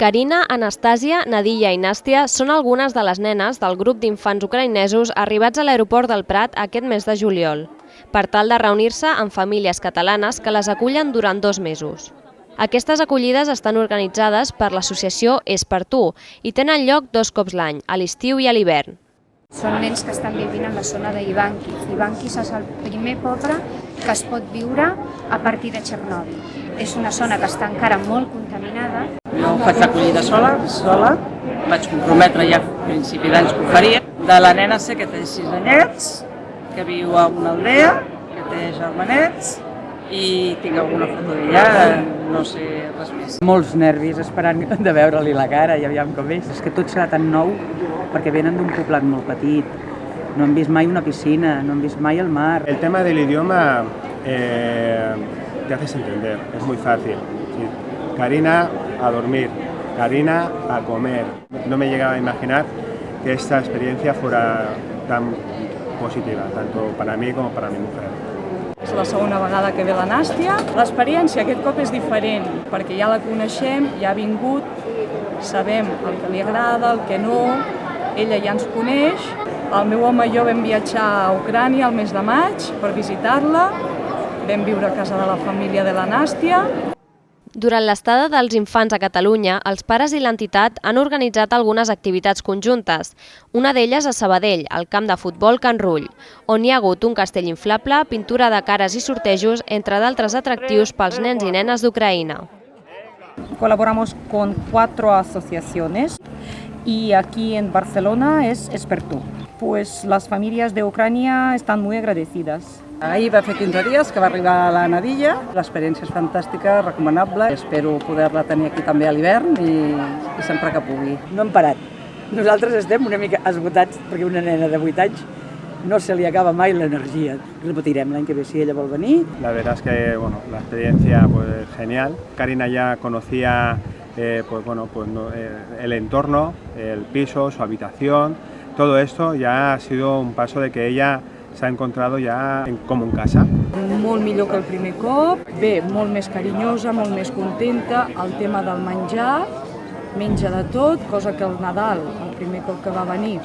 Karina, Anastàsia, Nadia i Nàstia són algunes de les nenes del grup d'infants ucraïnesos arribats a l'aeroport del Prat aquest mes de juliol, per tal de reunir-se amb famílies catalanes que les acullen durant 2 mesos. Aquestes acollides estan organitzades per l'associació És per tu i tenen lloc 2 cops l'any, a l'estiu i a l'hivern. Són nens que estan vivint en la zona d'Ivanki. Ivanki és el primer poble que es pot viure a partir de Txernòbil. És una zona que està encara molt contaminada. Jo faig l'acollida sola, vaig comprometre ja a principi d'anys que ho faria. De la nena sé que té 6 anyets, que viu a una aldea, que té germanets i tinc alguna foto d'ella, no sé res més. Molts nervis esperant de veure-li la cara i aviam com és. És que tot serà tan nou perquè venen d'un poblat molt petit. No han vist mai una piscina, no han vist mai el mar. El tema del idioma te haces entender, es muy fácil. Sí. Karina a dormir, Karina a comer. No me llegaba a imaginar que esta experiencia fuera tan positiva, tanto para mí como para mi mujer. És la segona vegada que ve la Nàstia. L'experiència aquest cop és diferent, perquè ja la coneixem, ja ha vingut, sabem el que li agrada, el que no, ella ja ens coneix. El meu home i jo vam viatjar a Ucrània el mes de maig per visitar-la, vam viure a casa de la família de la Nàstia. Durant l'estada dels infants a Catalunya, els pares i l'entitat han organitzat algunes activitats conjuntes. Una d'elles a Sabadell, al camp de futbol Can Rull, on hi ha hagut un castell inflable, pintura de cares i sortejos, entre d'altres atractius pels nens i nenes d'Ucraïna. Colaboramos con 4 asociaciones y aquí en Barcelona es per tu. Pues las familias de Ucrania están muy agradecidas. Ahir va fer 15 dies que va arribar la Nadia. L'experiència és fantàstica, recomanable. Espero poder-la tenir aquí també a l'hivern i sempre que pugui. No hem parat. Nosaltres estem una mica esgotats perquè una nena de 8 anys no se li acaba mai l'energia. Repetirem l'any que ve si ella vol venir. La verdad es que la experiencia pues genial. Karina ya conocía el entorno, el piso, su habitación. Todo esto ya ha sido un paso de que ella s'ha encontrado ja com en casa. Molt millor que el primer cop, bé, molt més carinyosa, molt més contenta. El tema del menjar, menja de tot, cosa que el Nadal, el primer cop que va venir,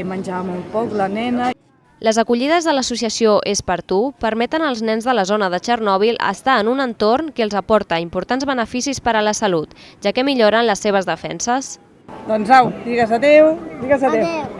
menjava molt poc, la nena. Les acollides de l'associació És per tu permeten als nens de la zona de Txernòbil estar en un entorn que els aporta importants beneficis per a la salut, ja que milloren les seves defenses. Doncs au, digues adéu, digues adéu.